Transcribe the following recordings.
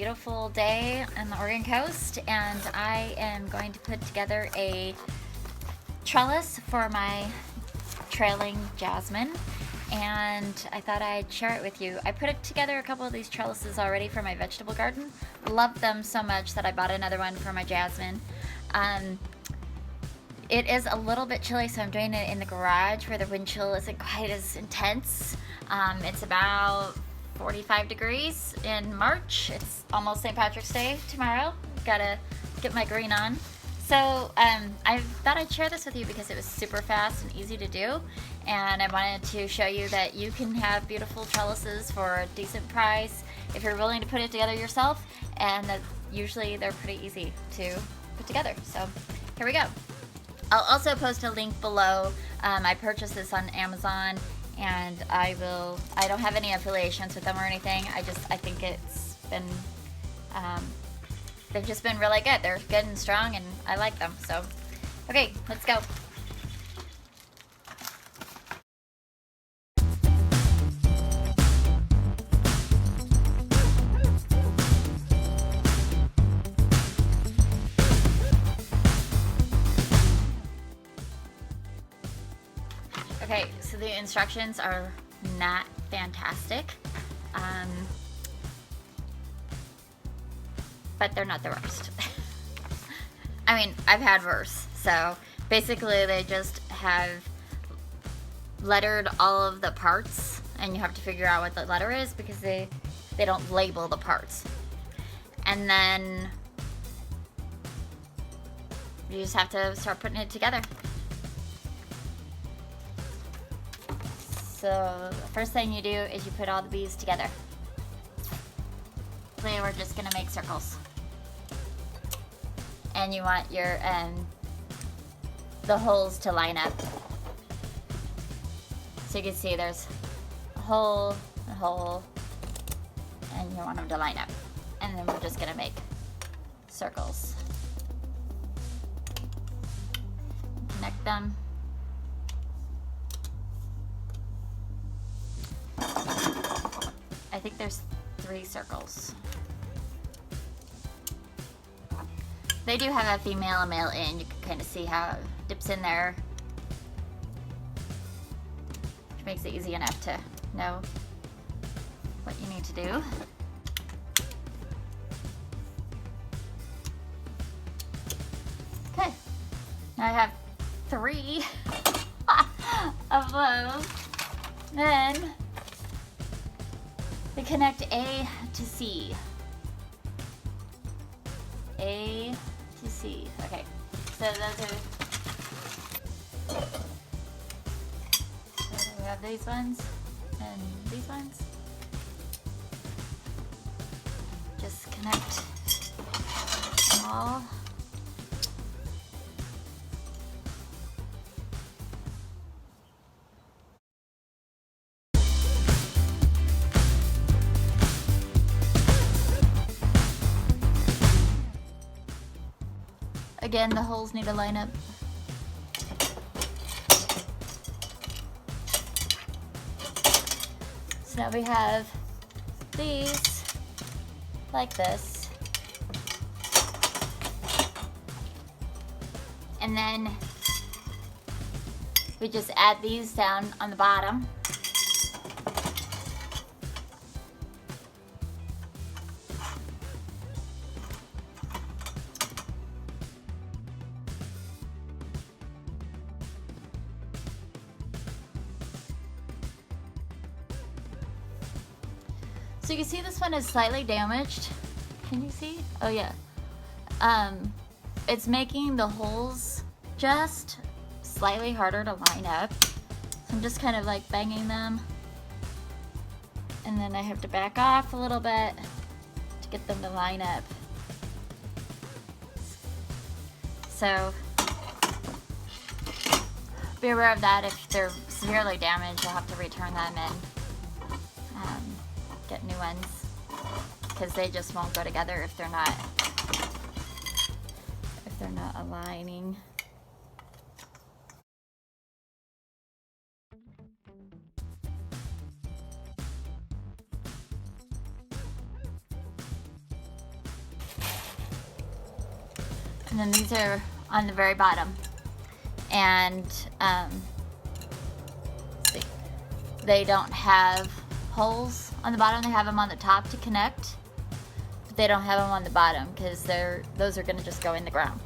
beautiful day on the Oregon coast, and I am going to put together a trellis for my trailing jasmine, and I thought I'd share it with you. I put together a couple of these trellises already for my vegetable garden. Loved them so much that I bought another one for my jasmine. It is a little bit chilly, so I'm doing it in the garage where the wind chill isn't quite as intense. It's about 45 degrees in March. It's almost St. Patrick's Day tomorrow. Gotta get my green on. So I thought I'd share this with you because it was super fast and easy to do, and I wanted to show you that you can have beautiful trellises for a decent price if you're willing to put it together yourself, and that usually they're pretty easy to put together. So here we go. I'll also post a link below. I purchased this on Amazon, and I don't have any affiliations with them or anything. I think it's been, they've just been really good. They're good and strong, and I like them. So, okay, let's go. Okay, so the instructions are not fantastic, but they're not the worst. I mean, I've had worse. So basically they just have lettered all of the parts, and you have to figure out what the letter is because they don't label the parts. And then you just have to start putting it together. So the first thing you do is you put all the beads together. Today we're just gonna make circles. And you want your the holes to line up. So you can see there's a hole, and you want them to line up. And then we're just gonna make circles. Connect them. I think there's 3 circles. They do have a female and male in. You can kind of see how it dips in there, which makes it easy enough to know what you need to do. Okay, now I have 3 of those. Then we connect A to C. A to C. Okay, so those are. So we have these ones and these ones. Just connect them all. Again, the holes need to line up. So now we have these like this. And then we just add these down on the bottom. So you can see this one is slightly damaged. Can you see? Oh yeah. It's making the holes just slightly harder to line up. So I'm just kind of like banging them. And then I have to back off a little bit to get them to line up. So be aware of that. If they're severely damaged, you'll have to return them and get new ones, because they just won't go together if they're not aligning. And then these are on the very bottom. And see, they don't have holes on the bottom. They have them on the top to connect, but they don't have them on the bottom because those are gonna just go in the ground.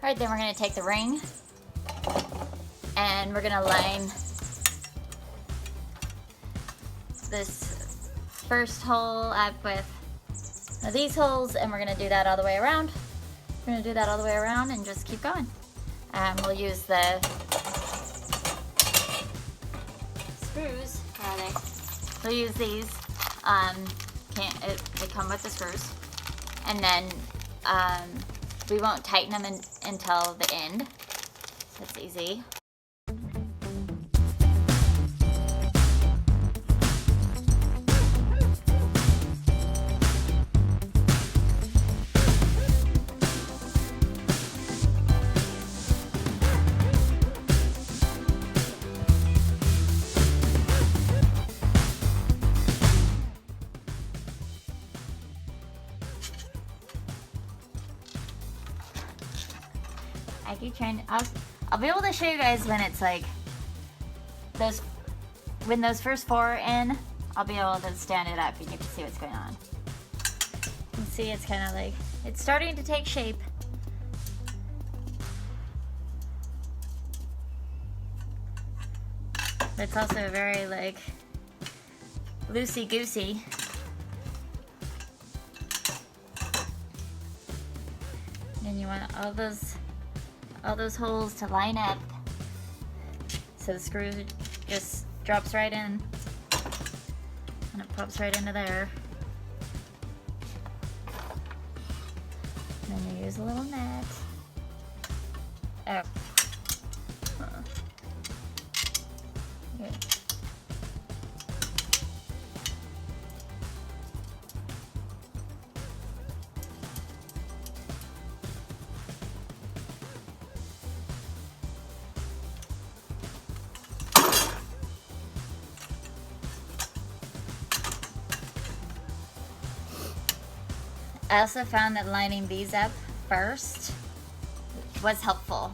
All right, then we're gonna take the ring and we're gonna line this first hole up with these holes, and we're gonna do that all the way around. We're gonna do that all the way around and just keep going. We'll use the screws. Where are they? We'll use these. They come with the screws, and then we won't tighten them until the end. That's easy. I keep trying to, I'll be able to show you guys when it's like when those first 4 are in, I'll be able to stand it up and you can see what's going on. You can see it's kind of like, it's starting to take shape. But it's also very like loosey-goosey. And you want all those holes to line up so the screw just drops right in and it pops right into there. And then you use a little net. Oh. Good. I also found that lining these up first was helpful.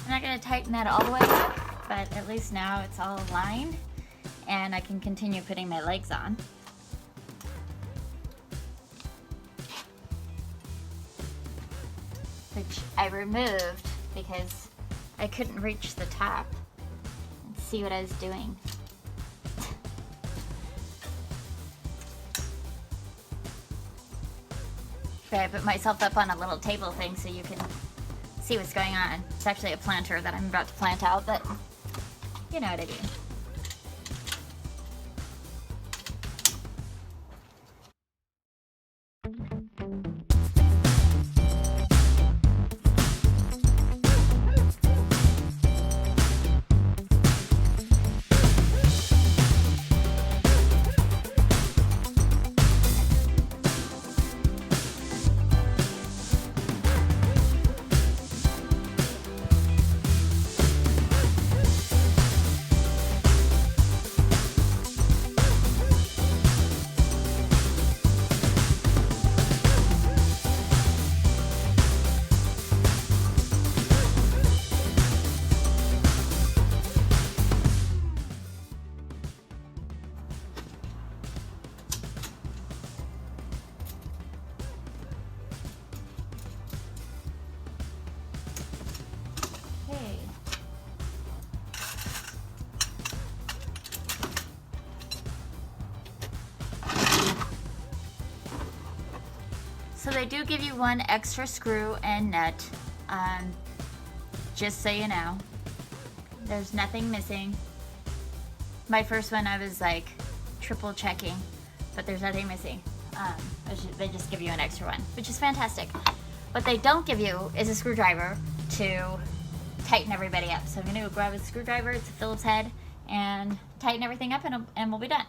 I'm not going to tighten that all the way up, but at least now it's all aligned and I can continue putting my legs on. Which I removed because I couldn't reach the top and see what I was doing. Okay, I put myself up on a little table thing so you can see what's going on. It's actually a planter that I'm about to plant out, but you know what I mean. So they do give you one extra screw and nut, just so you know. There's nothing missing. My first one I was like triple checking, but there's nothing missing. They just give you an extra one, which is fantastic. What they don't give you is a screwdriver to tighten everybody up. So I'm gonna go grab a screwdriver, it's a Phillips head, and tighten everything up, and we'll be done.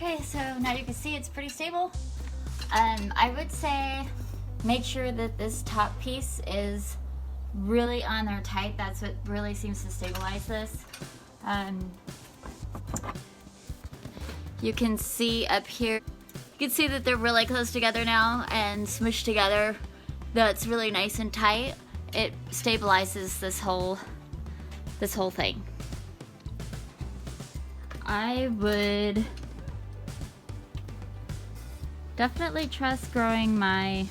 Okay, so now you can see it's pretty stable. I would say make sure that this top piece is really on there tight. That's what really seems to stabilize this. You can see up here, you can see that they're really close together now and smushed together. That's really nice and tight. It stabilizes this whole thing. I would definitely trust growing my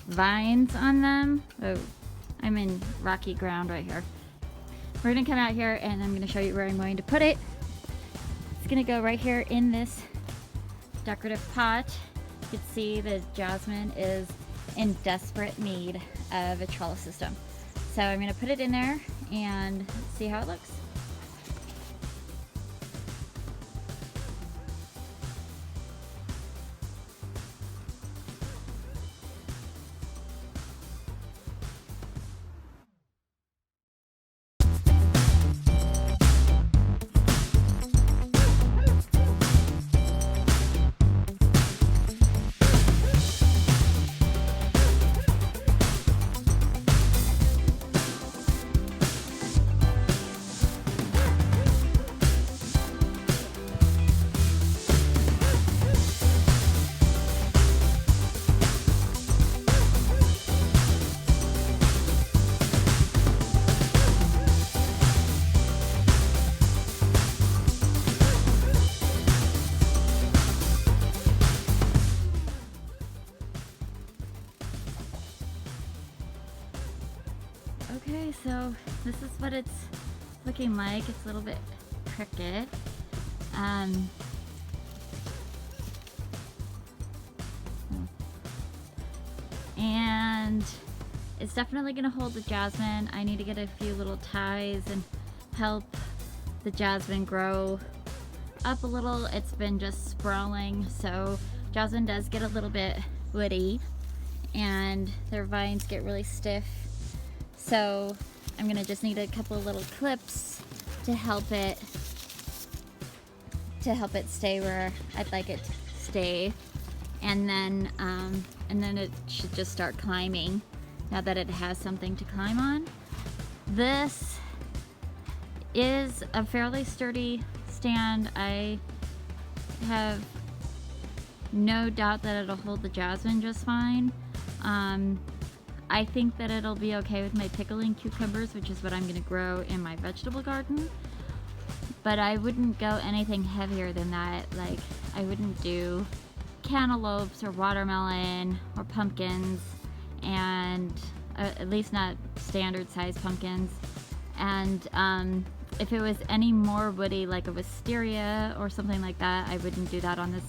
vines on them. Oh, I'm in rocky ground right here. We're gonna come out here and I'm gonna show you where I'm going to put it. It's gonna go right here in this decorative pot. You can see the jasmine is in desperate need of a trellis system. So I'm gonna put it in there and see how it looks. Okay, so this is what it's looking like. It's a little bit crooked. And it's definitely gonna hold the jasmine. I need to get a few little ties and help the jasmine grow up a little. It's been just sprawling, so jasmine does get a little bit woody and their vines get really stiff. So I'm gonna just need a couple of little clips to help it stay where I'd like it to stay, and then it should just start climbing now that it has something to climb on. This is a fairly sturdy stand. I have no doubt that it'll hold the jasmine just fine. I think that it'll be okay with my pickling cucumbers, which is what I'm gonna grow in my vegetable garden. But I wouldn't go anything heavier than that. Like, I wouldn't do cantaloupes or watermelon or pumpkins, and at least not standard size pumpkins. And if it was any more woody, like a wisteria or something like that, I wouldn't do that on this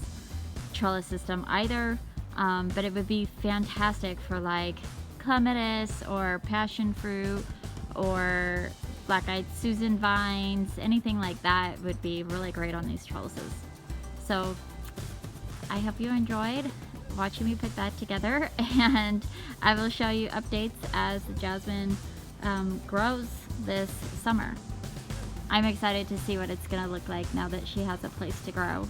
trellis system either. But it would be fantastic for like clematis or passion fruit or black-eyed Susan vines. Anything like that would be really great on these trellises. So I hope you enjoyed watching me put that together, and I will show you updates as the jasmine grows this summer. I'm excited to see what it's gonna look like now that she has a place to grow.